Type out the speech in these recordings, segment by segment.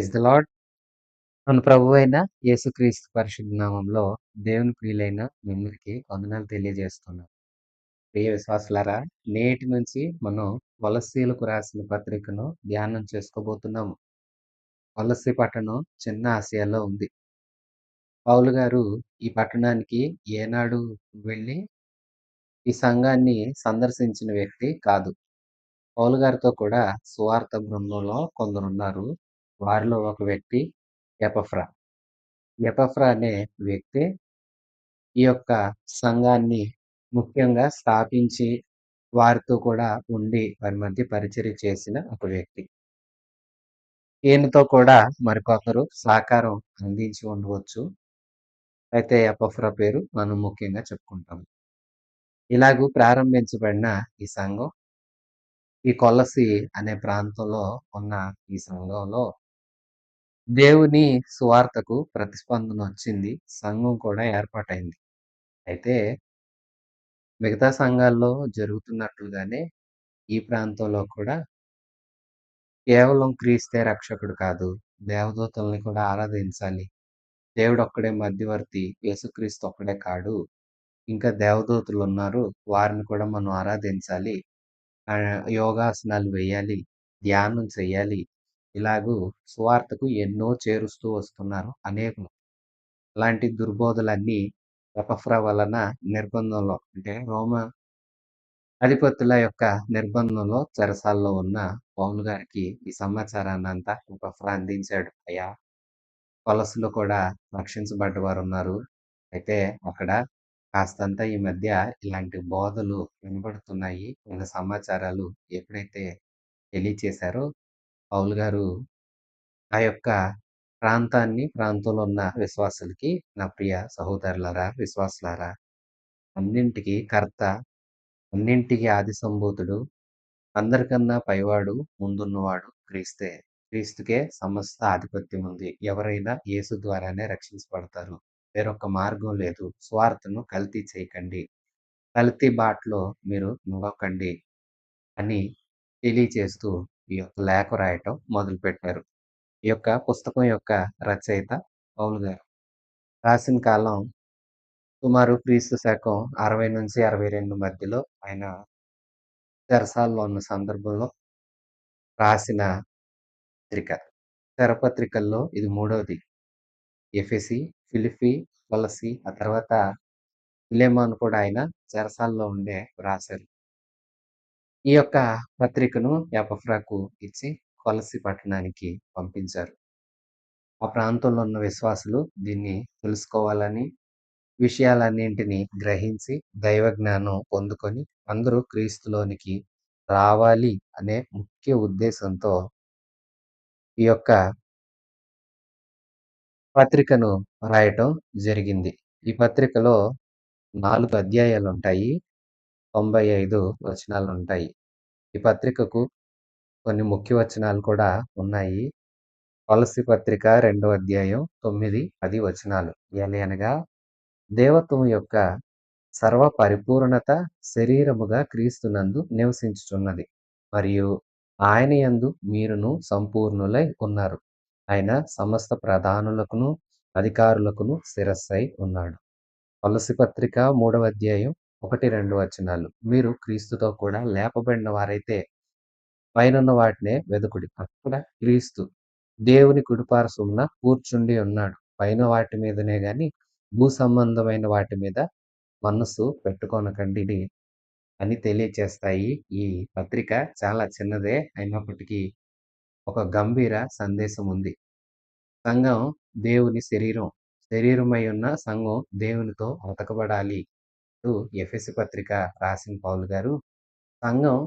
Praise the lord. మన ప్రభువైన యేసుక్రీస్తు పరిశుద్ధ నామంలో దేవుని ప్రియులైన మీ అందరికీ వందనాలు తెలియజేస్తున్నాను. ప్రియ విశ్వాసులారా, నేటి నుంచి మనం కొలస్సీలకు రాసిన పత్రికను ధ్యానం చేసుకోబోతున్నాము. కొలస్సీ పట్టణం చిన్న ఆసియాలో ఉంది. పౌలు గారు ఈ పట్టణానికి ఏనాడు వెళ్ళి ఈ సంఘాన్ని సందర్శించిన వ్యక్తి కాదు. పౌలు గారితో కూడా సువార్త బృందంలో కొందరున్నారు. వారిలో ఒక వ్యక్తి ఎపఫ్రా. ఎపఫ్రా అనే వ్యక్తి ఈ యొక్క సంఘాన్ని ముఖ్యంగా స్థాపించి, వారితో కూడా ఉండి వారి మధ్య పరిచర్య చేసిన ఒక వ్యక్తి. ఈయనతో కూడా మరికొందరు సహకారం అందించి ఉండవచ్చు. అయితే ఎపఫ్రా పేరు మనం ముఖ్యంగా చెప్పుకుంటాం. ఇలాగూ ప్రారంభించబడిన ఈ సంఘం, ఈ కొలస్సీ అనే ప్రాంతంలో ఉన్న ఈ సంఘంలో దేవుని సువార్తకు ప్రతిస్పందన వచ్చింది. సంఘం కూడా ఏర్పాటైంది. అయితే మిగతా సంఘాల్లో జరుగుతున్నట్లుగానే ఈ ప్రాంతంలో కూడా కేవలం క్రీస్తే రక్షకుడు కాదు, దేవదూతల్ని కూడా ఆరాధించాలి. దేవుడొక్కడే మధ్యవర్తి, యేసుక్రీస్తు ఒక్కడే కాడు. ఇంకా దేవదూతలు ఉన్నారు, వారిని కూడా మనం ఆరాధించాలి. యోగాసనాలు వేయాలి, ధ్యానం చేయాలి. ఇలాగూ సువార్తకు ఎన్నో చేరుస్తూ వస్తున్నారు అనేకులు. అలాంటి దుర్బోధలన్నీ ఎపఫ్రా వలన నిర్బంధంలో, అంటే రోమ అధిపతుల యొక్క నిర్బంధంలో చెరసాల్లో ఉన్న పౌలు గారికి ఈ సమాచారాన్నంతా ఎపఫ్రా అందించాడు. అయ్యా, కొలస్సులో కూడా రక్షించబడ్డ వారు ఉన్నారు. అయితే అక్కడ కాస్తంత ఈ మధ్య ఇలాంటి బోధలు వినబడుతున్నాయి అన్న సమాచారాలు ఎప్పుడైతే తెలియచేశారో, పౌలు గారు ఆ యొక్క ప్రాంతంలో ఉన్న విశ్వాసులకి, నా ప్రియ సహోదరులారా, విశ్వాసులారా, అన్నింటికి కర్త, అన్నింటికి ఆది సంభూతుడు, అందరికన్నా పైవాడు, ముందున్నవాడు క్రీస్తే. క్రీస్తుకే సమస్త ఆధిపత్యం ఉంది. ఎవరైనా యేసు ద్వారానే రక్షించబడతారు. వేరొక మార్గం లేదు. స్వార్థను కల్తీ చేయకండి, కల్తీ బాటలో మీరు నడవకండి అని తెలియచేస్తూ ఈ యొక్క లేఖ రాయటం మొదలుపెట్టారు. ఈ యొక్క పుస్తకం యొక్క రచయిత పౌలు గారు. రాసిన కాలం సుమారు క్రీస్తు శకం 60-62 మధ్యలో ఆయన చెరసాల్లో ఉన్న సందర్భంలో రాసిన పత్రిక. చెరపత్రికల్లో ఇది మూడవది. ఎఫెసీ, ఫిలిప్పీ, కొలస్సీ, ఆ తర్వాత ఫిలెమోను కూడా ఆయన చెరసాల్లో ఉండే రాశారు. ఈ యొక్క పత్రికను ఎపఫ్రాకు ఇచ్చి కొలస్సీ పట్టణానికి పంపించారు. ఆ ప్రాంతంలో ఉన్న విశ్వాసులు దీన్ని తెలుసుకోవాలని, విషయాలన్నింటినీ గ్రహించి దైవ జ్ఞానం పొందుకొని అందరూ క్రీస్తులోనికి రావాలి అనే ముఖ్య ఉద్దేశంతో ఈ యొక్క పత్రికను రాయటం జరిగింది. ఈ పత్రికలో 4 అధ్యాయాలుంటాయి. 95 వచనాలుంటాయి. ఈ పత్రికకు కొన్ని ముఖ్య వచనాలు కూడా ఉన్నాయి. కొలస్సీ పత్రిక 2వ అధ్యాయం 9, 10 వచనాలు. ఎలయనగా దేవత్వం యొక్క సర్వ పరిపూర్ణత శరీరముగా క్రీస్తునందు నివసించుచున్నది, మరియు ఆయన యందు మీరును సంపూర్ణులై ఉన్నారు. ఆయన సమస్త ప్రధానులకును అధికారులకును శిరస్సై ఉన్నాడు. కొలస్సీ పత్రిక 3వ అధ్యాయం 1-2 వచనాలు. మీరు క్రీస్తుతో కూడా లేపబడిన వారైతే పైనున్న వాటినే వెదుకుడి, అక్కడ క్రీస్తు దేవుని కుడిపార్శ్వమున కూర్చుండి ఉన్నాడు. పైన వాటి మీదనే గాని భూ సంబంధమైన వాటి మీద మనస్సు పెట్టుకొనకండి అని తెలియచేస్తాయి. ఈ పత్రిక చాలా చిన్నదే అయినప్పటికీ ఒక గంభీర సందేశం ఉంది. సంఘం దేవుని శరీరం. శరీరమై ఉన్న సంఘం దేవునితో ఉతకబడాలి. ఎఫెసీ పత్రిక రాసిన పౌలు గారు, సంఘం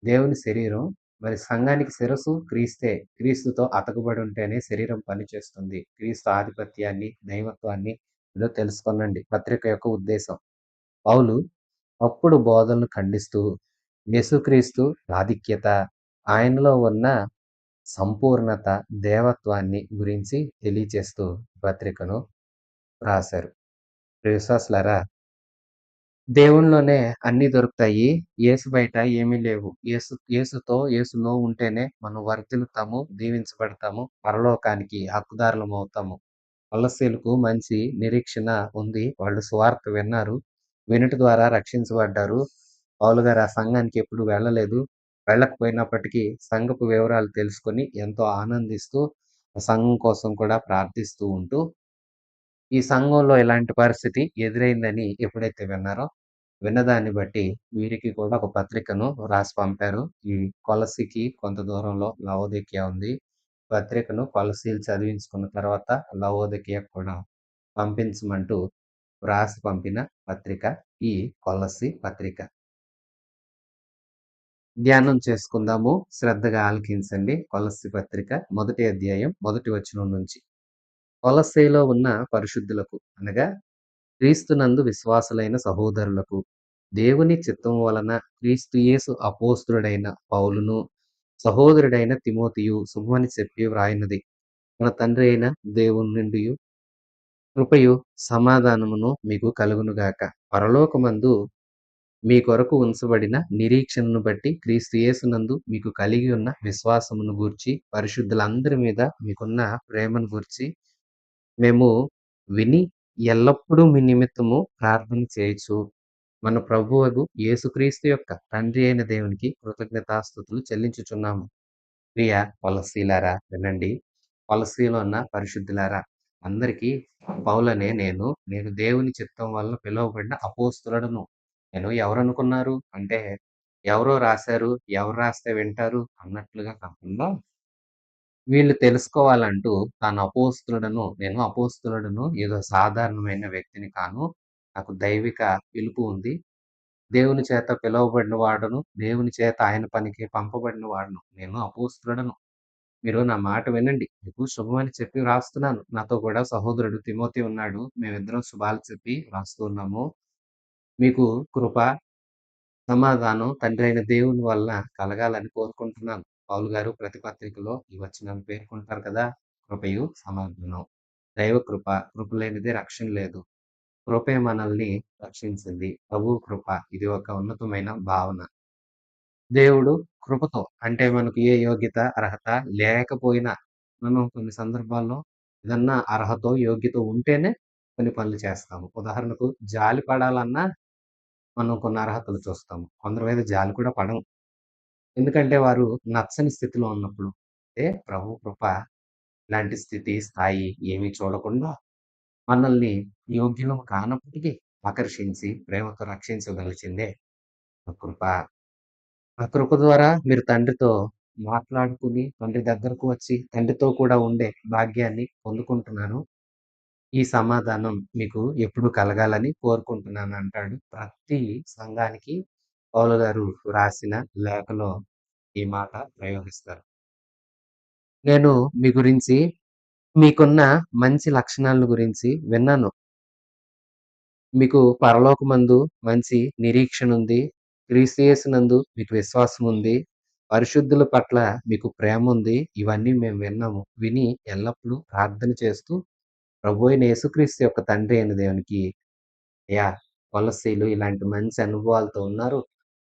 దేవుని శరీరం, మరి సంఘానికి శిరస్సు క్రీస్తే. క్రీస్తుతో అతకబడి ఉంటేనే శరీరం పనిచేస్తుంది. క్రీస్తు ఆధిపత్యాన్ని, దైవత్వాన్ని ఏదో తెలుసుకొనండి పత్రిక యొక్క ఉద్దేశం. పౌలు అప్పుడు బోధనలు ఖండిస్తూ యేసుక్రీస్తు ఆధిక్యత, ఆయనలో ఉన్న సంపూర్ణత, దేవత్వాన్ని గురించి తెలియచేస్తూ పత్రికను రాశారు. విశ్వాసులారా, దేవునిలోనే అన్నీ దొరుకుతాయి. యేసు బయట ఏమీ లేవు. యేసులో ఉంటేనే మనం వర్ధిల్లుతాము, దీవించబడతాము, పరలోకానికి హక్కుదారులమవుతాము. కొలస్సీలకు మంచి నిరీక్షణ ఉంది. వాళ్ళు సువార్త విన్నారు. వినుట ద్వారా రక్షించబడ్డారు. పౌలు గారు ఆ సంఘానికి ఎప్పుడు వెళ్ళలేదు. వెళ్ళకపోయినప్పటికీ సంఘపు వివరాలు తెలుసుకొని ఎంతో ఆనందిస్తూ, ఆ సంఘం కోసం కూడా ప్రార్థిస్తూ ఉంటూ, ఈ సంఘంలో ఇలాంటి పరిస్థితి ఎదురైందని ఎప్పుడైతే విన్నారో, విన్నదాన్ని బట్టి వీరికి కూడా ఒక పత్రికను రాసి పంపారు. ఈ కొలస్సీకి కొంత దూరంలో లవొదికయ ఉంది. పత్రికను కొలస్సీలు చదివించుకున్న తర్వాత లవొదికయకు కూడా పంపించమంటూ వ్రాసి పంపిన పత్రిక ఈ కొలస్సీ పత్రిక. ధ్యానం చేసుకుందాము. శ్రద్ధగా ఆలకించండి. కొలస్సీ పత్రిక మొదటి అధ్యాయం మొదటి వచనం నుంచి. కొలస్సీలో ఉన్న పరిశుద్ధులకు అనగా క్రీస్తునందు విశ్వాసులైన సహోదరులకు, దేవుని చిత్తం వలన క్రీస్తు యేసు అపోస్తలుడైన పౌలును, సహోదరుడైన తిమోతియు శుభమని చెప్పి వ్రాయినది. మన తండ్రి అయిన దేవుని నుండియు కృపయు సమాధానమును మీకు కలుగునుగాక. పరలోకమందు మీ కొరకు ఉంచబడిన నిరీక్షణను బట్టి క్రీస్తు యేసునందు మీకు కలిగి ఉన్న విశ్వాసమును గూర్చి, పరిశుద్ధులందరి మీద మీకున్న ప్రేమను గూర్చి మేము విని ఎల్లప్పుడూ మీ నిమిత్తము ప్రార్థన చేయుచు, మన ప్రభువగు యేసుక్రీస్తు యొక్క తండ్రి అయిన దేవునికి కృతజ్ఞతాస్తుతులు చెల్లించుచున్నాము. ప్రియ కొలస్సీలారా వినండి. కొలస్సీలో ఉన్న పరిశుద్ధులారా, అందరికీ పౌలనే నేను దేవుని చిత్తం వలన పిలువబడిన అపోస్తలుడను. నేను ఎవరనుకున్నారు అంటే, ఎవరో రాశారు, ఎవరు రాస్తే వింటారు అన్నట్లుగా కాకుండా, వీళ్ళు తెలుసుకోవాలంటూ నేను అపోస్తలుడను, ఏదో సాధారణమైన వ్యక్తిని కాను. నాకు దైవిక పిలుపు ఉంది. దేవుని చేత పిలువబడిన వాడను, దేవుని చేత ఆయన పనికి పంపబడిన వాడను. నేను అపోస్తలుడను. మీరు నా మాట వినండి. మీకు శుభమని చెప్పి వ్రాస్తున్నాను. నాతో కూడా సహోదరుడు తిమోతి ఉన్నాడు. మేమిద్దరం శుభాలు చెప్పి వ్రాస్తూ ఉన్నాము. మీకు కృప, సమాధానం తండ్రైన దేవుని వలన కలగాలని కోరుకుంటున్నాను. పౌలు గారు ప్రతి పత్రికలో ఈ వచనాన్ని పేర్కొంటారు కదా! కృపయు, సమాధానం. దైవ కృప, కృప లేనిదే రక్షణ లేదు. కృపే మనల్ని రక్షించింది. ప్రభువు కృప ఇది ఒక ఉన్నతమైన భావన. దేవుడు కృపతో అంటే మనకు ఏ యోగ్యత, అర్హత లేకపోయినా మనం కొన్ని సందర్భాల్లో ఏదన్నా అర్హతో, యోగ్యత ఉంటేనే కొన్ని పనులు చేస్తాము. ఉదాహరణకు జాలి పడాలన్నా మనం కొన్ని అర్హతలు చూస్తాము. కొందరి మీద జాలి కూడా పడము. ఎందుకంటే వారు నచ్చని స్థితిలో ఉన్నప్పుడు. అంటే ప్రభు కృప ఇలాంటి స్థితి, స్థాయి ఏమీ చూడకుండా మనల్ని యోగ్యులం కానప్పటికీ ఆకర్షించి ప్రేమతో రక్షించగలిచిందే ఆ కృప. ఆ కృప ద్వారా మీరు తండ్రితో మాట్లాడుకుని, తండ్రి దగ్గరకు వచ్చి తండ్రితో కూడా ఉండే భాగ్యాన్ని పొందుకుంటున్నాను. ఈ సమాధానం మీకు ఎప్పుడు కలగాలని కోరుకుంటున్నాను అంటాడు. ప్రతి సంఘానికి పౌలు గారు రాసిన లేఖలో ఈ మాట ప్రయోగిస్తారు. నేను మీ గురించి, మీకున్న మంచి లక్షణాలను గురించి విన్నాను. మీకు పరలోకమందు మంచి నిరీక్షణుంది. క్రీస్తు యేసునందు మీకు విశ్వాసముంది. పరిశుద్ధుల పట్ల మీకు ప్రేముంది. ఇవన్నీ మేము విన్నాము. విని ఎల్లప్పుడూ ప్రార్థన చేస్తూ ప్రభువైన యేసుక్రీస్తు యొక్క తండ్రి అయిన దేవునికి అయ్యా! కొలస్సీలు ఇలాంటి మంచి అనుభవాలతో ఉన్నారు.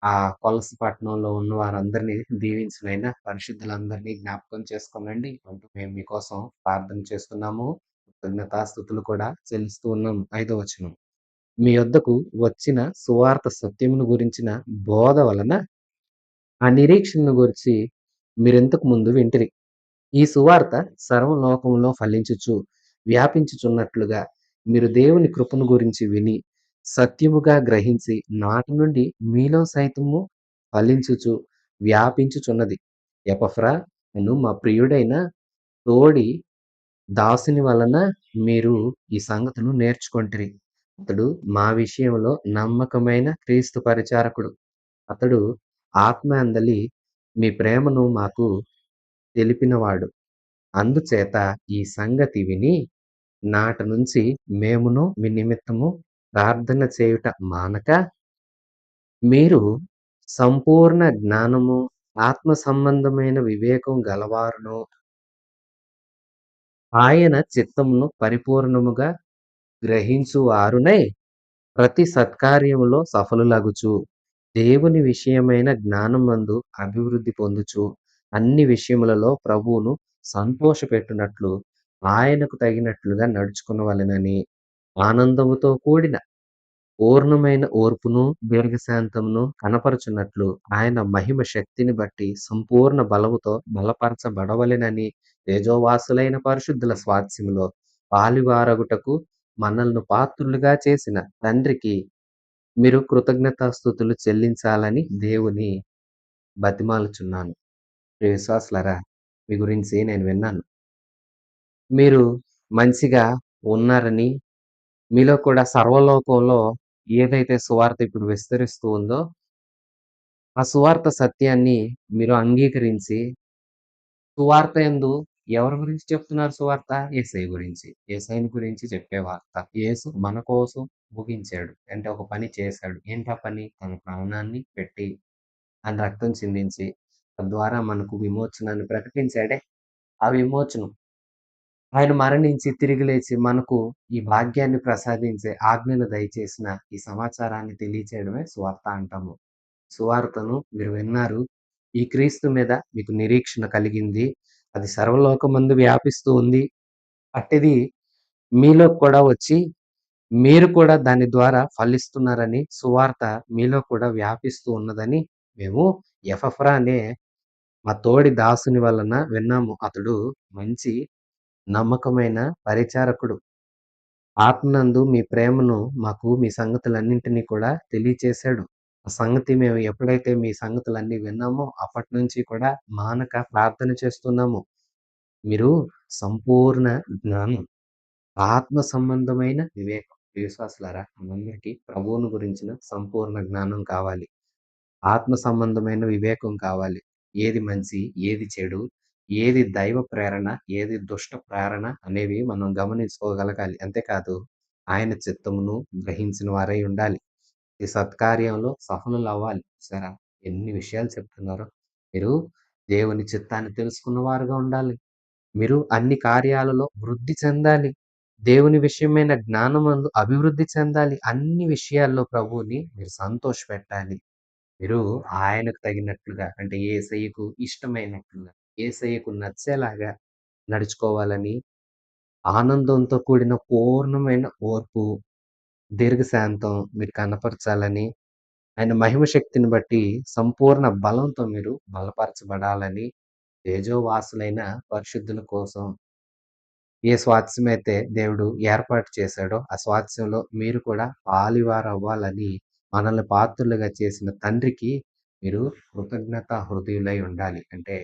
ఆ కొలస్సీ పట్టణంలో ఉన్న వారందరిని దీవించినైనా పరిశుద్ధులందరినీ జ్ఞాపకం చేసుకోనండి అంటూ మేము మీకోసం ప్రార్థన చేస్తున్నాము. కృతజ్ఞతాస్తుతులు కూడా చెల్లిస్తూ ఉన్నాం. 5వ వచనం. మీ యొద్దకు వచ్చిన సువార్త సత్యమును గురించిన బోధ వలన ఆ నిరీక్షణను గూర్చి మీరింతకు ముందు వింటిరి. ఈ సువార్త సర్వలోకములో ఫలించుచు, వ్యాపించుచున్నట్లుగా మీరు దేవుని కృపను గురించి విని, సత్యముగా గ్రహించి, నాటి నుండి మీలో సైతము ఫలించుచు, వ్యాపించుచున్నది. ఎపఫ్రా అను మా ప్రియుడైన తోడి దాసుని వలన మీరు ఈ సంగతులు నేర్చుకొంటిరి. అతడు మా విషయంలో నమ్మకమైన క్రీస్తు పరిచారకుడు. అతడు ఆత్మ అందలి మీ ప్రేమను మాకు తెలిపినవాడు. అందుచేత ఈ సంగతి విని నాట నుంచి మేమును మీ నిమిత్తము ప్రార్థన చేయుట మానక, మీరు సంపూర్ణ జ్ఞానము, ఆత్మ సంబంధమైన వివేకం గలవారును, ఆయన చిత్తమును పరిపూర్ణముగా గ్రహించువారునై ప్రతి సత్కార్యములో సఫలులగుచు, దేవుని విషయమైన జ్ఞానమందు అభివృద్ధి పొందుచు, అన్ని విషయములలో ప్రభువును సంతోషపెట్టునట్లు, ఆయనకు తగినట్లుగా నడుచుకొనవలెనని, ఆనందముతో కూడిన పూర్ణమైన ఓర్పును, దీర్ఘశాంతమును కనపరచునట్లు, ఆయన మహిమ శక్తిని బట్టి సంపూర్ణ బలముతో బలపరచబడవలెనని, తేజోవాసులైన పరిశుద్ధుల స్వాస్థ్యములో పాలివారగుటకు మనల్ని పాత్రులుగా చేసిన తండ్రికి మీరు కృతజ్ఞతాస్తుతులు చెల్లించాలని దేవుని బతిమాలుచున్నాను. ప్రియ విశ్వాసులారా, మీ గురించి నేను విన్నాను. మీరు మంచిగా ఉన్నారని, మీలో కూడా సర్వలోకంలో ఏదైతే సువార్త ఇప్పుడు విస్తరిస్తూ ఉందో, ఆ సువార్త సత్యాన్ని మీరు అంగీకరించి, సువార్త యందు ఎవరి గురించి చెప్తున్నారు సువార్త? యేసయ్య గురించి. యేసయ్యని గురించి చెప్పే వార్త. యేసు మన కోసం ముగించాడు. అంటే ఒక పని చేశాడు. ఏంటా పని? తన ప్రాణాన్ని పెట్టి, ఆయన రక్తం చిందించి, తద్వారా మనకు విమోచనాన్ని ప్రకటించాడే, ఆ విమోచనం ఆయన మరణించి తిరిగి లేచి మనకు ఈ భాగ్యాన్ని ప్రసాదించే ఆజ్ఞను దయచేసిన ఈ సమాచారాన్ని తెలియచేయడమే సువార్త అంటాము. సువార్తను మీరు విన్నారు. ఈ క్రీస్తు మీద మీకు నిరీక్షణ కలిగింది. అది సర్వలోకమందు వ్యాపిస్తూ ఉంది. అట్టిది మీలో కూడా వచ్చి మీరు కూడా దాని ద్వారా ఫలిస్తున్నారని, సువార్త మీలో కూడా వ్యాపిస్తూ ఉన్నదని మేము ఎపఫ్రా అనే మా తోడి దాసుని వలన విన్నాము. అతడు మంచి నమ్మకమైన పరిచారకుడు. ఆత్మనందు మీ ప్రేమను మాకు మీ సంగతులన్నింటినీ కూడా తెలియచేశాడు. ఆ సంగతి మేము ఎప్పుడైతే మీ సంగతులన్నీ విన్నామో అప్పటినుంచి కూడా మానక ప్రార్థన చేస్తున్నాము. మీరు సంపూర్ణ జ్ఞానం, ఆత్మ సంబంధమైన వివేకం. విశ్వాసులారా, మనందరికీ ప్రభువును గురించిన సంపూర్ణ జ్ఞానం కావాలి. ఆత్మ సంబంధమైన వివేకం కావాలి. ఏది మంచి, ఏది చెడు, ఏది దైవ ప్రేరణ, ఏది దుష్ట ప్రేరణ అనేవి మనం గమనించుకోగలగాలి. అంతేకాదు ఆయన చిత్తమును గ్రహించిన వారై ఉండాలి. ఈ సత్కార్యంలో సఫలులవ్వాలి. చూసారా ఎన్ని విషయాలు చెప్తున్నారో. మీరు దేవుని చిత్తాన్ని తెలుసుకున్న వారుగా ఉండాలి. మీరు అన్ని కార్యాలలో వృద్ధి చెందాలి. దేవుని విషయమైన జ్ఞానమందు అభివృద్ధి చెందాలి. అన్ని విషయాల్లో ప్రభువుని మీరు సంతోషపెట్టాలి. మీరు ఆయనకు తగినట్లుగా అంటే యేసయ్యకు ఇష్టమైనట్లుగా, యేసయ్యకు నచ్చేలాగా నడుచుకోవాలని, ఆనందంతో కూడిన పూర్ణమైన ఓర్పు, దీర్ఘశాంతం మీరు కనపరచాలని, ఆయన మహిమ శక్తిని బట్టి సంపూర్ణ బలంతో మీరు బలపరచబడాలని, తేజోవాసులైన పరిశుద్ధుల కోసం ఏ స్వాస్థ్యమైతే దేవుడు ఏర్పాటు చేశాడో, ఆ స్వాస్థ్యంలో మీరు కూడా పాలివారవ్వాలని మనల్ని పాత్రులుగా చేసిన తండ్రికి మీరు కృతజ్ఞతా హృదయులై ఉండాలి. అంటే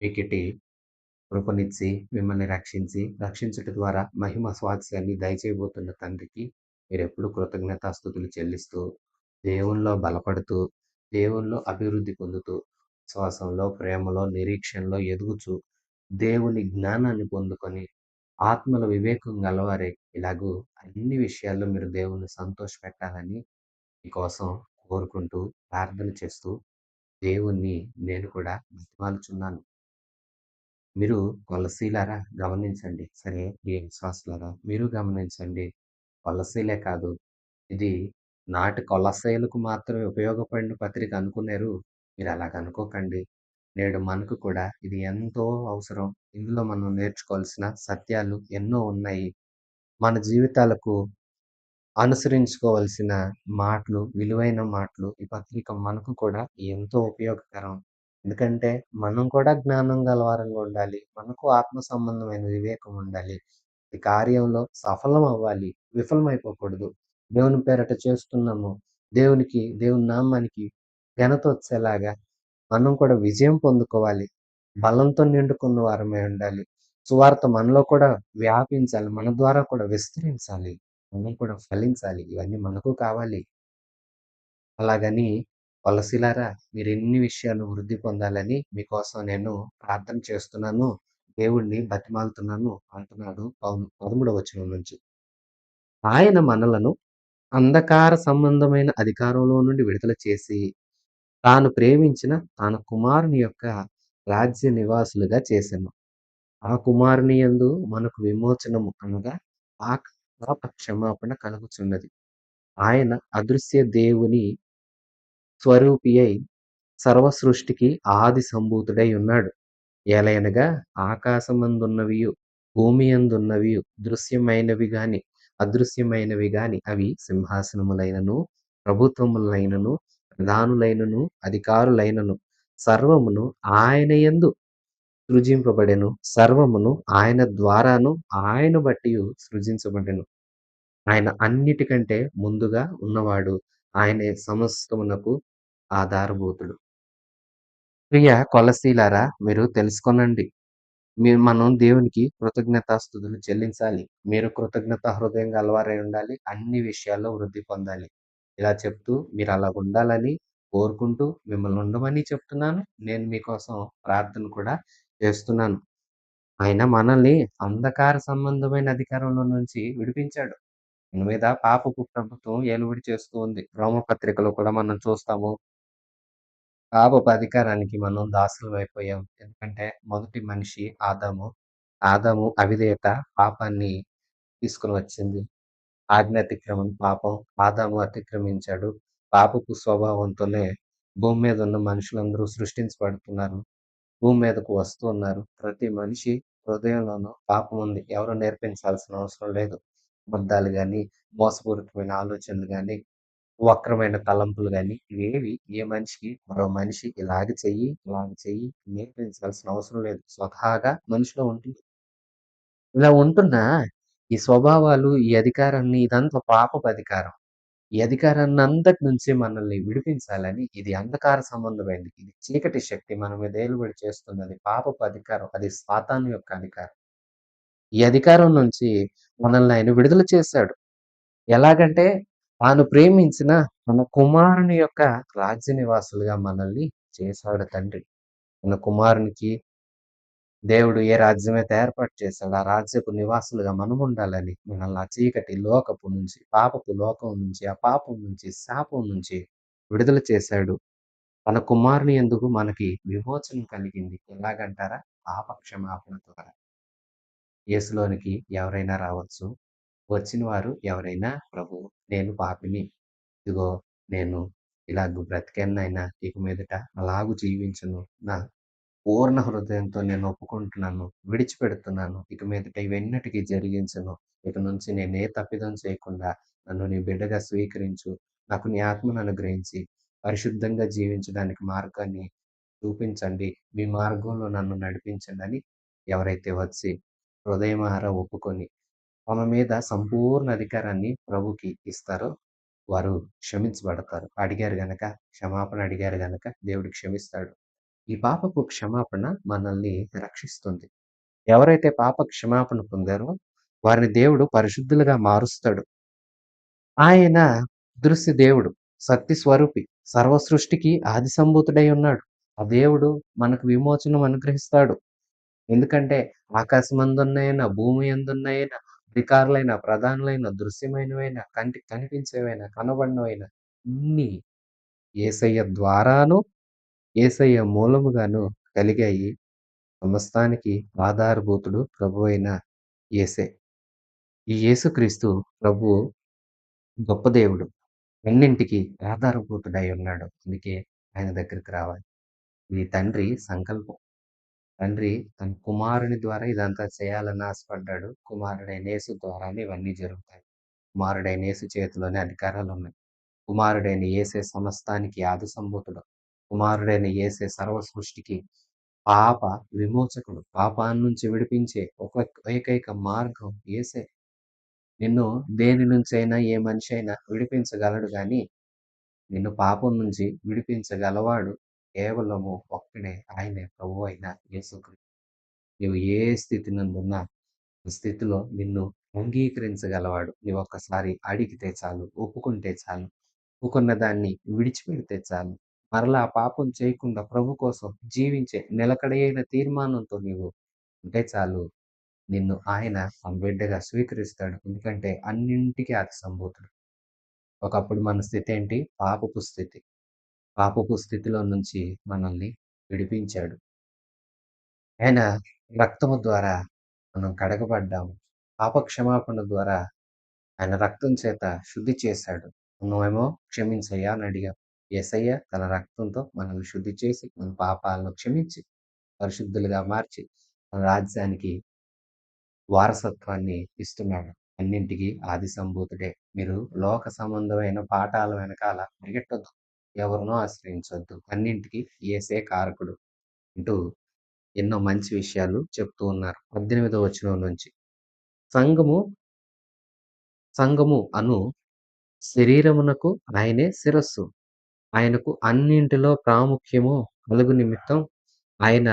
మీకిటి కృపనిచ్చి, మిమ్మల్ని రక్షించి, రక్షించుట ద్వారా మహిమ స్వాస్థ్యాన్ని దయచేయబోతున్న తండ్రికి మీరెప్పుడు కృతజ్ఞతాస్తుతులు చెల్లిస్తూ, దేవునిలో బలపడుతూ, దేవునిలో అభివృద్ధి పొందుతూ, విశ్వాసంలో, ప్రేమలో, నిరీక్షణలో ఎదుగుచూ, దేవుని జ్ఞానాన్ని పొందుకొని, ఆత్మల వివేకం గలవారై ఇలాగూ అన్ని విషయాల్లో మీరు దేవుణ్ణి సంతోషపెట్టాలని మీకోసం కోరుకుంటూ, ప్రార్థన చేస్తూ, దేవుణ్ణి నేను కూడా బతిమాలుచున్నాను. మీరు కొలసీలారా గమనించండి. సరే ప్రియ విశ్వాసులారా మీరు గమనించండి. కొలసీలే కాదు, ఇది నాటి కొలస్సీలకు మాత్రమే ఉపయోగపడిన పత్రిక అనుకున్నారు. మీరు అలాగ అనుకోకండి. నేడు మనకు కూడా ఇది ఎంతో అవసరం. ఇందులో మనం నేర్చుకోవాల్సిన సత్యాలు ఎన్నో ఉన్నాయి. మన జీవితాలకు అనుసరించుకోవాల్సిన మాటలు, విలువైన మాటలు ఈ పత్రిక మనకు కూడా ఎంతో ఉపయోగకరం. ఎందుకంటే మనం కూడా జ్ఞానం గలవారంగా ఉండాలి. మనకు ఆత్మ సంబంధమైన వివేకం ఉండాలి. ఈ కార్యంలో సఫలం అవ్వాలి. విఫలమైపోకూడదు. దేవుని పేరట చేస్తున్నాము. దేవుని నామానికి ఘనత వచ్చేలాగా మనం కూడా విజయం పొందుకోవాలి. బలంతో నిండుకున్న వారమై ఉండాలి. సువార్త మనలో కూడా వ్యాపించాలి. మన ద్వారా కూడా విస్తరించాలి. మనం కూడా ఫలించాలి. ఇవన్నీ మనకు కావాలి. అలాగని వలసిలారా మీరెన్ని విషయాలు వృద్ధి పొందాలని మీకోసం నేను ప్రార్థన చేస్తున్నాను. దేవుణ్ణి బతిమాలుతున్నాను అంటున్నాడు పౌలు 13వ వచనం నుంచి. ఆయన మనలను అంధకార సంబంధమైన అధికారంలో నుండి విడుదల చేసి, తాను ప్రేమించిన తన కుమారుని యొక్క రాజ్య నివాసులుగా చేసెను. ఆ కుమారుని యందు మనకు విమోచనము అనగా పాప క్షమాపణ కలుగుచున్నది. ఆయన అదృశ్య దేవుని స్వరూపి అయి సర్వ సృష్టికి ఆది సంభూతుడై ఉన్నాడు. ఏలయనగా ఆకాశమందున్నవియు, భూమి యందున్నవియు, దృశ్యమైనవి గాని, అదృశ్యమైనవి గాని అవి సింహాసనములైనను, ప్రభుత్వములైనను, ప్రధానులైనను, అధికారులైనను సర్వమును ఆయన యందు సృజింపబడెను. సర్వమును ఆయన ద్వారాను, ఆయన బట్టియు సృజించబడెను. ఆయన అన్నిటికంటే ముందుగా ఉన్నవాడు. ఆయనే సమస్తమునకు ఆధారభూతుడు. ప్రియ కొలసీలారా, మీరు తెలుసుకొనండి. మనం దేవునికి కృతజ్ఞతాస్తుతులు చెల్లించాలి. మీరు కృతజ్ఞత హృదయం గలవారై ఉండాలి. అన్ని విషయాల్లో వృద్ధి పొందాలి. ఇలా చెప్తూ మీరలా ఉండాలని కోరుకుంటూ మిమ్మల్ని ఉండమని చెప్తున్నాను. నేను మీకోసం ప్రార్థన కూడా చేస్తున్నాను. ఆయన మనల్ని అంధకార సంబంధమైన అధికారంలో నుంచి విడిపించాడు. మన మీద పాపపు ప్రభుత్వం ఏలుబడి చేస్తూ ఉంది. రోమపత్రికలో కూడా మనం చూస్తాము. పాపపు అధికారానికి మనం దాసులమైపోయాం. ఎందుకంటే మొదటి మనిషి ఆదాము. ఆదాము అవిధేయత పాపాన్ని తీసుకొని వచ్చింది. ఆజ్ఞ అతిక్రమం పాపం. ఆదాము అతిక్రమించాడు. పాపపు స్వభావంతోనే భూమి మీద ఉన్న మనుషులందరూ సృష్టించబడుతున్నారు. భూమి మీదకు వస్తూ ఉన్నారు. ప్రతి మనిషి హృదయంలోనూ పాపం ఉంది. ఎవరు నేర్పించాల్సిన అవసరం లేదు. అబద్ధాలు గాని, మోసపూరితమైన ఆలోచనలు గాని, వక్రమైన తలంపులు గాని ఇవేవి ఏ మనిషికి మరో మనిషి ఇలాగ చెయ్యి నేర్పించాల్సిన అవసరం లేదు. స్వతహాగా మనిషిలో ఉంటుంది. ఇలా ఉంటున్న ఈ స్వభావాలు, ఈ అధికారాన్ని ఇదంతా పాపపు అధికారం. ఈ అధికారాన్నంతటి నుంచి మనల్ని విడిపించాలని ఇది అంధకార సంబంధమైనది. ఇది చీకటి శక్తి మన మీద ఏలుబడి చేస్తున్నది. పాపపు అధికారం. అది సాతాను యొక్క అధికారం. ఈ అధికారం నుంచి మనల్ని ఆయన విడుదల చేశాడు. ఎలాగంటే తాను ప్రేమించిన తన కుమారుని యొక్క రాజ్య నివాసులుగా మనల్ని చేశాడు తండ్రి. తన కుమారునికి దేవుడు ఏ రాజ్యమైతే ఏర్పాటు చేశాడో ఆ రాజ్యపు నివాసులుగా మనం ఉండాలని మనల్ని ఆ చీకటి లోకపు నుంచి, పాపపు లోకం నుంచి, ఆ పాపం నుంచి, శాపం నుంచి విడుదల చేశాడు. తన కుమారుని యందు మనకి విమోచన కలిగింది. ఎలాగంటారా? పాప క్షమాపణ ద్వారా. యేసులోనికి ఎవరైనా రావచ్చు. వచ్చిన వారు ఎవరైనా, ప్రభు నేను పాపిని. ఇదిగో నేను ఇలాగ బ్రతికాను నాయనా. ఇక మీదట అలాగు జీవించను. నా పూర్ణ హృదయంతో నేను ఒప్పుకుంటున్నాను. విడిచిపెడుతున్నాను. ఇక మీదట ఇవెన్నటికి జరిగించను. ఇక నుంచి నేను ఏ తప్పిదం చేయకుండా నన్ను నీ బిడ్డగా స్వీకరించు. నాకు నీ ఆత్మను అనుగ్రహించి పరిశుద్ధంగా జీవించడానికి మార్గాన్ని చూపించండి. మీ మార్గంలో నన్ను నడిపించండని ఎవరైతే వచ్చి హృదయమారా ఒప్పుకొని తమ మీద సంపూర్ణ అధికారాన్ని ప్రభుకి ఇస్తారో వారు క్షమించబడతారు. అడిగారు గనక, క్షమాపణ అడిగారు గనక దేవుడు క్షమిస్తాడు. ఈ పాపపు క్షమాపణ మనల్ని రక్షిస్తుంది. ఎవరైతే పాప క్షమాపణ పొందారో వారిని దేవుడు పరిశుద్ధులుగా మారుస్తాడు. ఆయన దృశ్య దేవుడు, సత్య స్వరూపి, సర్వ సృష్టికి ఆది సంభూతుడై ఉన్నాడు. ఆ దేవుడు మనకు విమోచనం అనుగ్రహిస్తాడు. ఎందుకంటే ఆకాశమందున్నయన, భూమి యందున్నయన, అధికారులైన, ప్రధానులైన, దృశ్యమైనవైన, కంటికి కనిపించేవైన, కనబడినవైన అన్నీ యేసయ్య ద్వారాను, యేసయ్య మూలముగాను కలిగాయి. సమస్తానికి ఆధారభూతుడు ప్రభువైన యేసే. ఈ యేసుక్రీస్తు ప్రభువు గొప్ప దేవుడు. అన్నింటికి ఆధారభూతుడై ఉన్నాడు. అందుకే ఆయన దగ్గరికి రావాలి. ఇది తండ్రి సంకల్పం. తండ్రి తన కుమారుని ద్వారా ఇదంతా చేయాలని ఆశపడ్డాడు. కుమారుడైన యేసు ద్వారానే ఇవన్నీ జరుగుతాయి. కుమారుడైన యేసు చేతిలోనే అధికారాలున్నాయి. కుమారుడైన యేసే సమస్తానికి ఆది సంభూతుడు. కుమారుడైన యేసే సర్వ సృష్టికి పాప విమోచకుడు. పాపాన్నుంచి విడిపించే ఏకైక మార్గం యేసే. నిన్ను దేని నుంచైనా ఏ మనిషి అయినా విడిపించగలడు గానీ, నిన్ను పాపం నుంచి విడిపించగలవాడు కేవలము ఒక్కడే. ఆయనే ప్రభువైన యేసుక్రీస్తు. నీవు ఏ స్థితి నందున్నా ఆ స్థితిలో నిన్ను అంగీకరించగలవాడు. నీవొక్కసారి అడిగితే చాలు, ఒప్పుకుంటే చాలు. ఒప్పుకున్న దాన్ని విడిచిపెడితే చాలు. మరలా ఆ పాపం చేయకుండా ప్రభు కోసం జీవించే నిలకడైన తీర్మానంతో నీవు ఉంటే చాలు. నిన్ను ఆయన తన బిడ్డగా స్వీకరిస్తాడు. ఎందుకంటే అన్నింటికి ఆది సంభూతుడు. ఒకప్పుడు మన స్థితి ఏంటి? పాపపు స్థితి. పాపపు స్థితిలో నుంచి మనల్ని విడిపించాడు. ఆయన రక్తము ద్వారా మనం కడగబడ్డాము. పాప క్షమాపణ ద్వారా ఆయన రక్తం చేత శుద్ధి చేశాడు. నువ్వేమో క్షమించయ్యా అని అడిగావు. యేసయ్య తన రక్తంతో మనల్ని శుద్ధి చేసి, మన పాపాలను క్షమించి, పరిశుద్ధులుగా మార్చి, తన రాజ్యానికి వారసత్వాన్ని ఇస్తున్నాడు. అన్నింటికి ఆది సంభూతుడే. మీరు లోక సంబంధమైన పాఠాల వెనకాల పరిగెట్టొద్దు. ఎవరినో ఆశ్రయించొద్దు. అన్నింటికి యేసే కారకుడు అంటూ ఎన్నో మంచి విషయాలు చెప్తూ ఉన్నారు. 18వ వచనం నుంచి. సంఘము సంఘము అను శరీరమునకు ఆయనే శిరస్సు. ఆయనకు అన్నింటిలో ప్రాముఖ్యము కలుగు నిమిత్తం ఆయన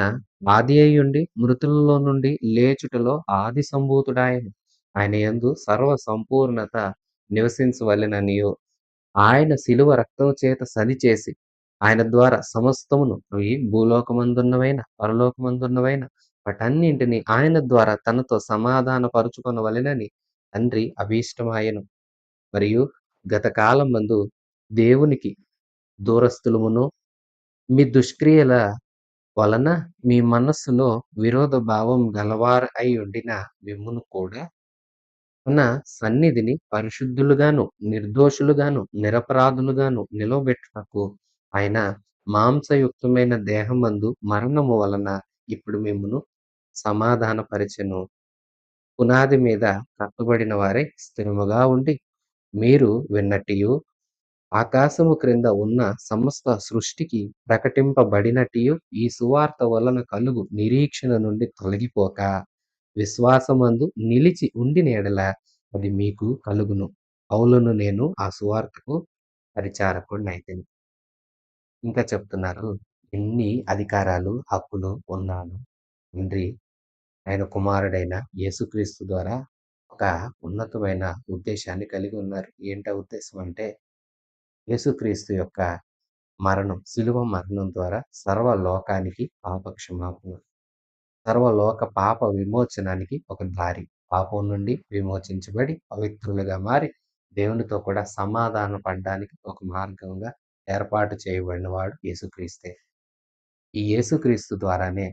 ఆది అయ్యుండి మృతులలో నుండి లేచుటలో ఆది సంభూతుడాయను. ఆయన యందు సర్వ సంపూర్ణత నివసించవలెననియు ఆయన శిలువ రక్తము చేత సరిచేసి ఆయన ద్వారా సమస్తమును అవి భూలోకమందున్నవైన పరలోకమందున్నవైన వాటన్నింటిని ఆయన ద్వారా తనతో సమాధాన పరుచుకొనవలెనని తండ్రి అభీష్టమాయెను. మరియు గత కాలమందు దేవునికి దూరస్థులమును మీ దుష్క్రియల వలన మీ మనస్సులో విరోధ భావం గలవారు అయి ఉండిన మిమ్మును కూడా తన సన్నిధిని పరిశుద్ధులుగాను, నిర్దోషులుగాను, నిరపరాధులుగాను నిలవబెట్టుటకు ఆయన మాంసయుక్తమైన దేహమందు మరణము వలన ఇప్పుడు మిమ్మును సమాధానపరచెను. పునాది మీద కట్టబడిన వారై స్థిరముగా ఉండి, మీరు విన్నట్టియు, ఆకాశము క్రింద ఉన్న సమస్త సృష్టికి ప్రకటింపబడినట్టియు ఈ సువార్త వలన కలుగు నిరీక్షణ నుండి తొలగిపోక, విశ్వాసమందు నిలిచి ఉండిన యెడల అది మీకు కలుగును. పౌలును నేను ఆ సువార్తకు పరిచారకుడినైతిని. ఇంకా చెప్తున్నారు. ఎన్ని అధికారాలు, హక్కులు ఉన్నాను తండ్రి ఆయన కుమారుడైన యేసుక్రీస్తు ద్వారా ఒక ఉన్నతమైన ఉద్దేశాన్ని కలిగి ఉన్నారు. ఏంటా ఉద్దేశం అంటే యేసుక్రీస్తు యొక్క మరణం, శిలువ మరణం ద్వారా సర్వలోకానికి పాప క్షమాపణ, సర్వలోక పాప విమోచనానికి ఒక దారి. పాపం నుండి విమోచించబడి పవిత్రులుగా మారి దేవునితో కూడా సమాధాన పడడానికి ఒక మార్గంగా ఏర్పాటు చేయబడిన వాడు యేసుక్రీస్తే. ఈ యేసుక్రీస్తు ద్వారానే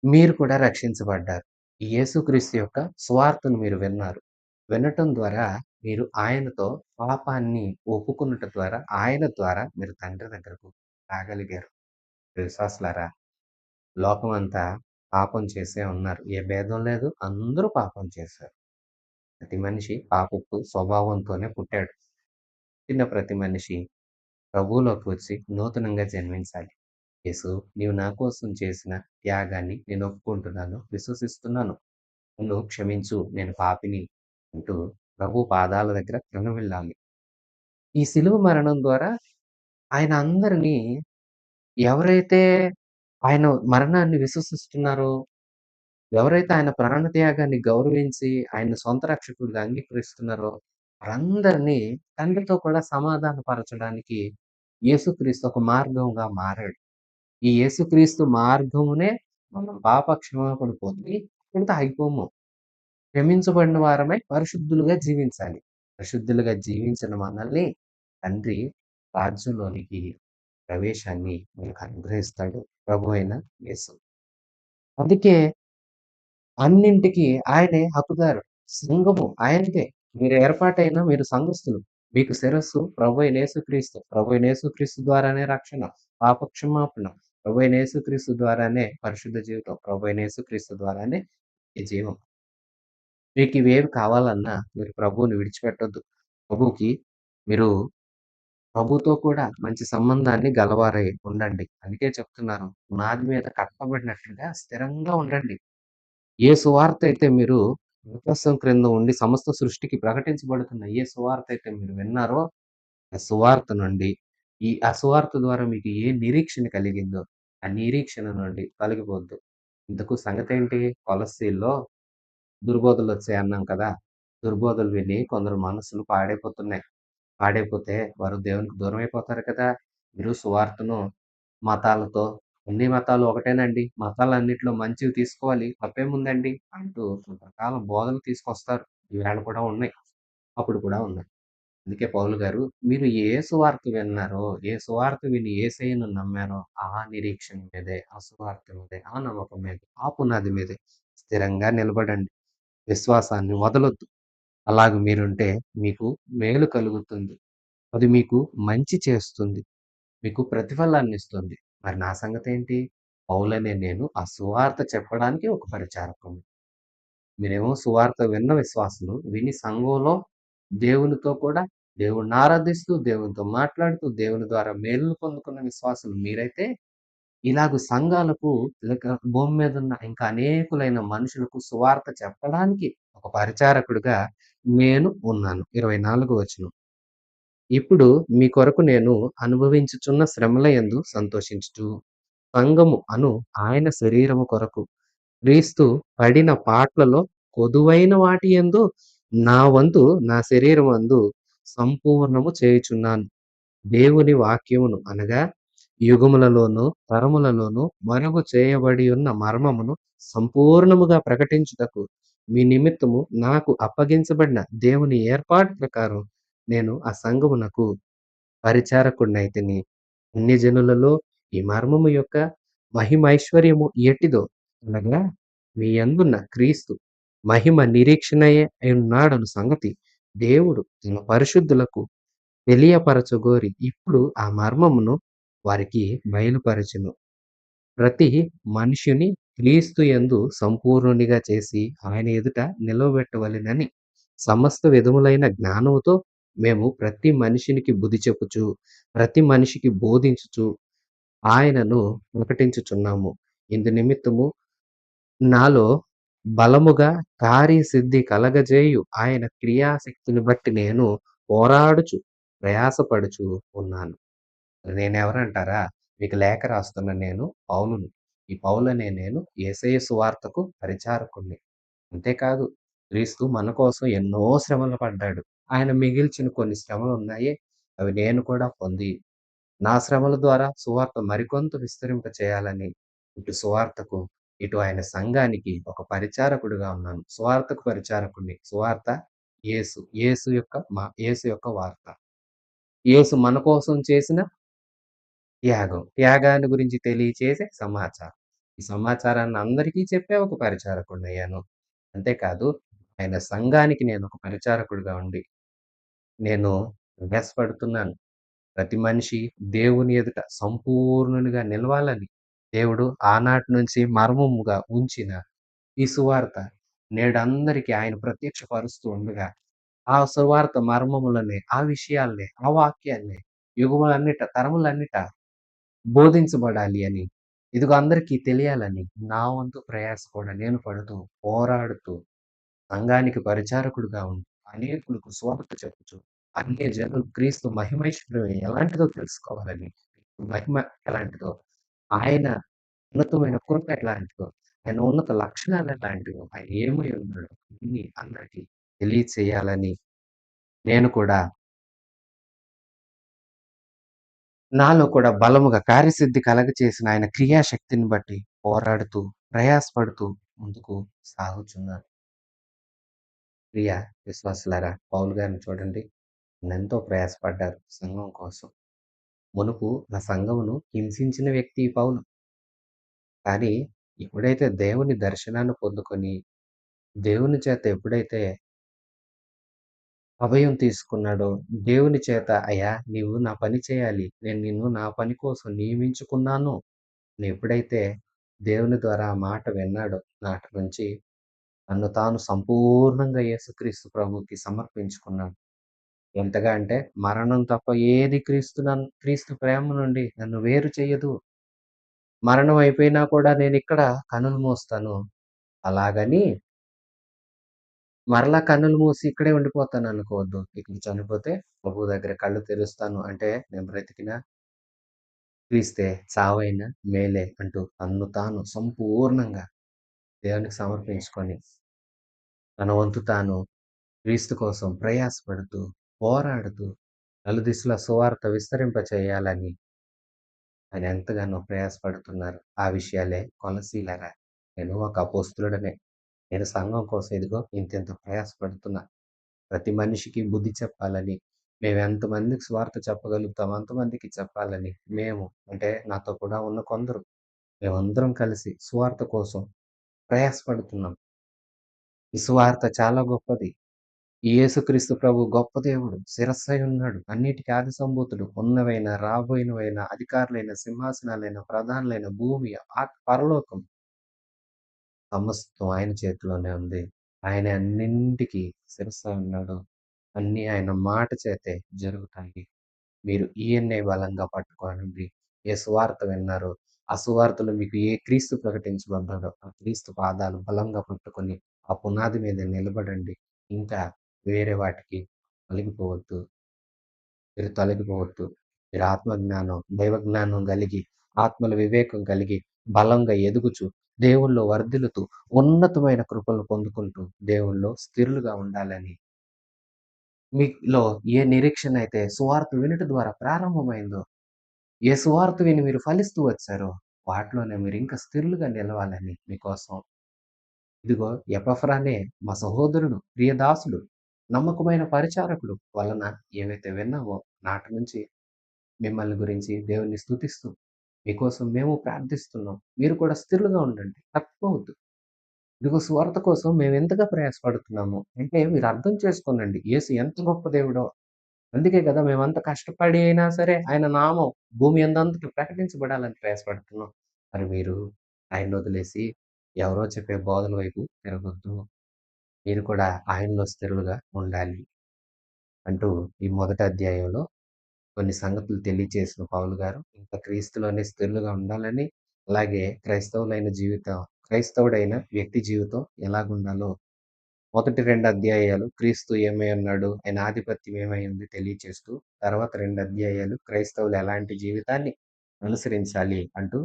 మీరు కూడా రక్షించబడ్డారు. ఈ యేసుక్రీస్తు యొక్క సువార్తను మీరు విన్నారు. వినటం ద్వారా మీరు ఆయనతో పాపాన్ని ఒప్పుకొనుట ద్వారా ఆయన ద్వారా మీరు తండ్రి దగ్గరకు రాగలిగారు. విశ్వాసులారా, లోకమంతా పాపం చేసే ఉన్నారు. ఏ భేదం లేదు. అందరూ పాపం చేశారు. ప్రతి మనిషి పాపపు స్వభావంతోనే పుట్టాడు. పుట్టిన ప్రతి మనిషి ప్రభువులోకి వచ్చి నూతనంగా జన్మించాలి. యేసు, నీవు నా కోసం చేసిన త్యాగాన్ని నేను ఒప్పుకుంటున్నాను, విశ్వసిస్తున్నాను. నన్ను క్షమించు, నేను పాపిని అంటూ ప్రభు పాదాల దగ్గర ప్రణమిల్లాలి. ఈ శిలువ మరణం ద్వారా ఆయన అందరినీ ఎవరైతే ఆయన మరణాన్ని విశ్వసిస్తున్నారో, ఎవరైతే ఆయన ప్రాణత్యాగాన్ని గౌరవించి ఆయన సొంత రక్షకుడిగా అంగీకరిస్తున్నారో, వారందరినీ తండ్రితో కూడా సమాధాన పరచడానికి యేసుక్రీస్తు ఒక మార్గంగా మారాడు. ఈ యేసుక్రీస్తు మార్గమునే మనం పాప క్షమాపణ పొంది ఇక్కడితో ఆగిపోము. క్షమించబడిన వారమై పరిశుద్ధులుగా జీవించాలి. పరిశుద్ధులుగా జీవించిన మనల్ని తండ్రి రాజ్యంలోనికి ప్రవేశాన్ని మనకు అనుగ్రహిస్తాడు ప్రభు అయిన యేసు. అందుకే అన్నింటికి ఆయనే హక్కుదారు. సంఘము ఆయనదే. మీరు ఏర్పాటైన మీరు సంఘస్థులు. మీకు శిరస్సు ప్రభువైన యేసుక్రీస్తు. ప్రభువైన యేసుక్రీస్తు ద్వారానే రక్షణ, పాప క్షమాపణ. ప్రభువైన యేసుక్రీస్తు ద్వారానే పరిశుద్ధ జీవితం. ప్రభువైన యేసుక్రీస్తు ద్వారానే ఈ జీవం. మీకివేవి కావాలన్నా మీరు ప్రభువుని విడిచిపెట్టొద్దు. ప్రభువుకి మీరు ప్రభుతో కూడా మంచి సంబంధాన్ని గలవారై ఉండండి. అందుకే చెప్తున్నారు. పునాది మీద కట్టబడినట్లుగా స్థిరంగా ఉండండి. ఏ సువార్త అయితే మీరు ఆకాశం క్రింద ఉండి సమస్త సృష్టికి ప్రకటించబడుతున్న ఏ సువార్త అయితే మీరు విన్నారో, ఆ సువార్త నుండి ఆ సువార్త ద్వారా మీకు ఏ నిరీక్షణ కలిగిందో, ఆ నిరీక్షణ నుండి తొలగిపోద్దు. ఇంతకు సంగతేంటి? కొలస్సీల్లో దుర్బోధలొచ్చాయి అన్నాం కదా! దుర్బోధలు విని కొందరు మనసులు పాడైపోతున్నాయి. పాడైపోతే వారు దేవునికి దూరమైపోతారు కదా! మీరు సువార్తను మతాలతో అన్ని మతాలు ఒకటేనండి. మతాలన్నిట్లో మంచివి తీసుకోవాలి. తప్పేముందండి? అంటూ రకరకాల బోధనలు తీసుకొస్తారు. ఈవేళ కూడా ఉన్నాయి. అప్పుడు కూడా ఉన్నాయి. అందుకే పౌలు గారు మీరు ఏ సువార్త విన్నారో, ఏ సువార్త విని యేసయ్యను నమ్మారో ఆ నిరీక్షణ మీదే, ఆ సువార్త మీదే, ఆ నమ్మకం మీదే, ఆ పునాది మీదే స్థిరంగా నిలబడండి. విశ్వాసాన్ని వదలొద్దు. అలాగ మీరుంటే మీకు మేలు కలుగుతుంది. అది మీకు మంచి చేస్తుంది. మీకు ప్రతిఫలాన్నిస్తుంది. మరి నా సంగతేంటి? పౌలనే నేను ఆ సువార్త చెప్పడానికి ఒక పరిచారకుడిని. మీరేమో సువార్త విన్న విశ్వాసులు. విని సంఘంలో దేవునితో కూడా దేవుడిని ఆరాధిస్తూ, దేవునితో మాట్లాడుతూ, దేవుని ద్వారా మేలులు పొందుకున్న విశ్వాసులు మీరైతే, ఇలాగ సంఘాలకు లేక భూమి మీదున్న ఇంకా అనేకులైన మనుషులకు సువార్త చెప్పడానికి ఒక పరిచారకుడిగా నేను ఉన్నాను. 24 వచనం. ఇప్పుడు మీ కొరకు నేను అనుభవించుచున్న శ్రమల యందు సంతోషించుచు, సంఘము అను ఆయన శరీరము కొరకు క్రీస్తు పడిన పాట్లలో కొదువైన వాటి యందు నా వంతు నా శరీరమందు సంపూర్ణము చేయుచున్నాను. దేవుని వాక్యమును అనగా యుగములలోను, తరములలోను మరుగు చేయబడి ఉన్న మర్మమును సంపూర్ణముగా ప్రకటించుటకు మీ నిమిత్తము నాకు అప్పగించబడిన దేవుని ఏర్పాటు ప్రకారం నేను ఆ సంఘమునకు పరిచారకుడినైతిని. అన్ని జనులలో ఈ మర్మము యొక్క మహిమైశ్వర్యము ఎట్టిదో అనగా మీ యందున్న క్రీస్తు మహిమ నిరీక్షణయే అయున్నాడను సంగతి దేవుడు తన పరిశుద్ధులకు తెలియపరచగోరి ఇప్పుడు ఆ మర్మమును వారికి బయలుపరచెను. ప్రతి మనుష్యుని క్రీస్తు యందు సంపూర్ణునిగా చేసి ఆయన ఎదుట నిలవబెట్టవలెనని సమస్త విధములైన జ్ఞానముతో మేము ప్రతి మనిషినికి బుద్ధి చెప్పుచు, ప్రతి మనిషికి బోధించుచు ఆయనను ప్రకటించుచున్నాము. ఇందు నిమిత్తము నాలో బలముగా కార్యసిద్ధి కలగజేయు ఆయన క్రియాశక్తిని బట్టి నేను పోరాడుచు, ప్రయాసపడుచు ఉన్నాను. నేనెవరంటారా? మీకు లేఖ రాస్తున్న నేను పౌలుని. ఈ పౌలనే నేను యేసయ్య సువార్తకు పరిచారకుడిని. అంతేకాదు క్రీస్తు మన కోసం ఎన్నో శ్రమలు పడ్డాడు. ఆయన మిగిల్చిన కొన్ని శ్రమలున్నాయే, అవి నేను కూడా పొంది, నా శ్రమల ద్వారా సువార్త మరికొంత విస్తరింప చేయాలని, ఇటు సువార్తకు, ఇటు ఆయన సంఘానికి ఒక పరిచారకుడిగా ఉన్నాను. సువార్తకు పరిచారకుడిని. సువార్త యేసు. యేసు యొక్క వార్త. యేసు మన కోసం చేసిన త్యాగం. త్యాగాన్ని గురించి తెలియచేసే సమాచారం. ఈ సమాచారాన్ని అందరికీ చెప్పే ఒక పరిచారకుడినయ్యాను. అంతేకాదు ఆయన సంఘానికి నేను ఒక పరిచారకుడిగా ఉండి, నేను ప్రయాసపడుతున్నాను. ప్రతి మనిషి దేవుని ఎదుట సంపూర్ణునిగా నిలవాలని దేవుడు ఆనాటి నుంచి మర్మముగా ఉంచిన ఈ సువార్త నేడందరికీ ఆయన ప్రత్యక్షపరుస్తూ ఉండగా, ఆ సువార్త మర్మములనే, ఆ విషయాల్ని, ఆ వాక్యాన్ని యుగములన్నిట, తరములన్నిట బోధించబడాలి అని, ఇదిగో అందరికీ తెలియాలని నా వంతు ప్రయాస కూడా నేను పడుతూ, పోరాడుతూ, సంఘానికి పరిచారకుడిగా ఉంటూ, అనేకులకు సువార్త చెప్పుచు, అన్య జనులు క్రీస్తు మహిమైశ్వర్యం ఎలాంటిదో తెలుసుకోవాలని, మహిమ ఎలాంటిదో, ఆయన ఉన్నతమైన కృప ఎలాంటిదో, ఆయన ఉన్నత లక్షణాలు ఎలాంటివో, ఆయన ఏమై ఉన్నాడో ఇన్ని అందరికీ తెలియచేయాలని నేను కూడా నాలో కూడా బలముగా కార్యసిద్ధి కలగచేసిన ఆయన క్రియాశక్తిని బట్టి పోరాడుతూ, ప్రయాసపడుతూ ముందుకు సాగుచున్నాను. ప్రియ విశ్వాసులారా, పౌలు గారిని చూడండి. ఎంతో ప్రయాసపడ్డారు సంఘం కోసం. మునుపు నా సంఘమును హింసించిన వ్యక్తి ఈ పౌలు. కానీ ఎప్పుడైతే దేవుని దర్శనాన్ని పొందుకొని, దేవుని చేత ఎప్పుడైతే అభయం తీసుకున్నాడో, దేవుని చేత అయ్యా! నీవు నా పని చేయాలి. నేను నిన్ను నా పని కోసం నియమించుకున్నాను అని ఎప్పుడైతే దేవుని ద్వారా ఆ మాట విన్నాడో, నాటి నుంచి తన్ను తాను సంపూర్ణంగా యేసుక్రీస్తు ప్రభువుకి సమర్పించుకున్నాడు. ఎంతగా అంటే మరణం తప్ప ఏది క్రీస్తు ప్రేమ నుండి నన్ను వేరు చెయ్యదు. మరణం అయిపోయినా కూడా నేనిక్కడ కన్నులు మూస్తాను. అలాగని మరలా కన్నులు మూసి ఇక్కడే ఉండిపోతాననుకోవద్దు. ఇక్కడ చనిపోతే ప్రభువు దగ్గర కళ్ళు తెరుస్తాను అంటే నేను బ్రతికినా క్రీస్తే, చావైనా మేలే అంటూ తన్ను తాను సంపూర్ణంగా దేవునికి సమర్పించుకొని, తన వంతు తాను క్రీస్తు కోసం ప్రయాసపడుతూ, పోరాడుతూ, నలుదిశలా సువార్త విస్తరింప చేయాలని ఆయన ఎంతగానో ప్రయాసపడుతున్నారు. ఆ విషయాలే కొలసీలరా. నేను ఒక అపోస్తలుడనే. నేను సంఘం కోసం ఇదిగో ఇంతింత ప్రయాసపడుతున్నా. ప్రతి మనిషికి బుద్ధి చెప్పాలని, మేము ఎంతమందికి సువార్త చెప్పగలుగుతామో అంతమందికి చెప్పాలని మేము అంటే నాతో కూడా ఉన్న కొందరు మేమందరం కలిసి సువార్త కోసం ప్రయాసపడుతున్నాం. ఈ సువార్త చాలా గొప్పది. ఈ యేసుక్రీస్తు ప్రభు గొప్ప దేవుడు, శిరస్సై ఉన్నాడు. అన్నిటికి ఆది సంభూతుడు. ఉన్నవైన, రాబోయినవైన, అధికారులైన, సింహాసనాలైన, ప్రధానులైన, భూమి, పరలోకం సమస్తం ఆయన చేతిలోనే ఉంది. ఆయన అన్నింటికి శిరస్సై ఉన్నాడు. అన్నీ ఆయన మాట చేతే జరుగుతాయి. మీరు ఈయన్నే బలంగా పట్టుకోనండి. ఏ సువార్త విన్నారో, ఆ సువార్తలో మీకు ఏ క్రీస్తు ప్రకటించబడ్డాడో, ఆ క్రీస్తు పాదాలు బలంగా పట్టుకొని, ఆ పునాది మీద నిలబడండి. ఇంకా వేరే వాటికి తొలగిపోవద్దు. మీరు తొలగిపోవద్దు. మీరు ఆత్మజ్ఞానం, దైవజ్ఞానం గలిగి, ఆత్మల వివేకం కలిగి, బలంగా ఎదుగుచు, దేవుల్లో వర్ధిల్లుతూ, ఉన్నతమైన కృపలు పొందుకుంటూ, దేవుల్లో స్థిరులుగా ఉండాలని మీలో ఏ నిరీక్షణ అయితే సువార్త వినుట ద్వారా ప్రారంభమైందో, ఏ సువార్త విని మీరు ఫలిస్తూ వచ్చారో, వాటిలోనే మీరింకా స్థిరులుగా నిలవాలని మీకోసం ఇదిగో ఎపఫ్రా అనే మా సహోదరుడు, ప్రియదాసుడు, నమ్మకమైన పరిచారకుడు వలన ఏవైతే విన్నామో నాటి నుంచి మిమ్మల్ని గురించి దేవుణ్ణి స్తుతిస్తూ, మీకోసం మేము ప్రార్థిస్తున్నాం. మీరు కూడా స్థిరులుగా ఉండండి. తప్పిపోవద్దు. ఇదిగో సువార్త కోసం మేమెంతగా ప్రయాసపడుతున్నాము. అంటే మీరు అర్థం చేసుకోనండి. యేసు ఎంత గొప్ప దేవుడో. అందుకే కదా మేమంత కష్టపడి అయినా సరే ఆయన నామం భూమి అందంతట ప్రకటించబడాలని ప్రయాసపడుతున్నాం. మరి మీరు ఆయన్నొదిలేసి ఎవరో చెప్పే బోధల వైపు తిరగొద్దు. మీరు కూడా ఆయనలో స్థిరులుగా ఉండాలి అంటూ ఈ మొదటి అధ్యాయంలో కొన్ని సంగతులు తెలియచేసిన పౌలు గారు ఇంకా క్రీస్తులోనే స్థిరులుగా ఉండాలని, అలాగే క్రైస్తవుడైన వ్యక్తి జీవితం ఎలాగుండాలో మొదటి 2 అధ్యాయాలు క్రీస్తు ఏమై ఉన్నాడు, ఆయన ఆధిపత్యం ఏమై ఉంది తెలియచేస్తూ, తర్వాత 2 అధ్యాయాలు క్రైస్తవులు ఎలాంటి జీవితాన్ని అనుసరించాలి అంటూ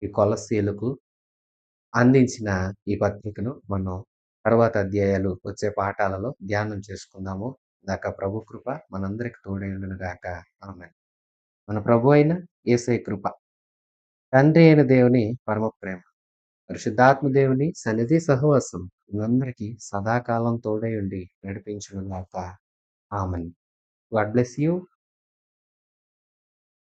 ఈ కొలస్సీలకు అందించిన ఈ పత్రికను మనం తర్వాత అధ్యాయాలు వచ్చే పాఠాలలో ధ్యానం చేసుకుందాము. దాకా ప్రభు కృప మనందరికి తోడై ఉండును గాక. ఆమేన్. మన ప్రభు అయిన యేసయ్య కృప, తండ్రి అయిన దేవుని పరమ ప్రేమ, పరిశుద్ధాత్మ దేవుని సన్నిధి సహవాసం మీ సదాకాలం తోడై ఉండి నడిపించును గాక. ఆమేన్. God bless you.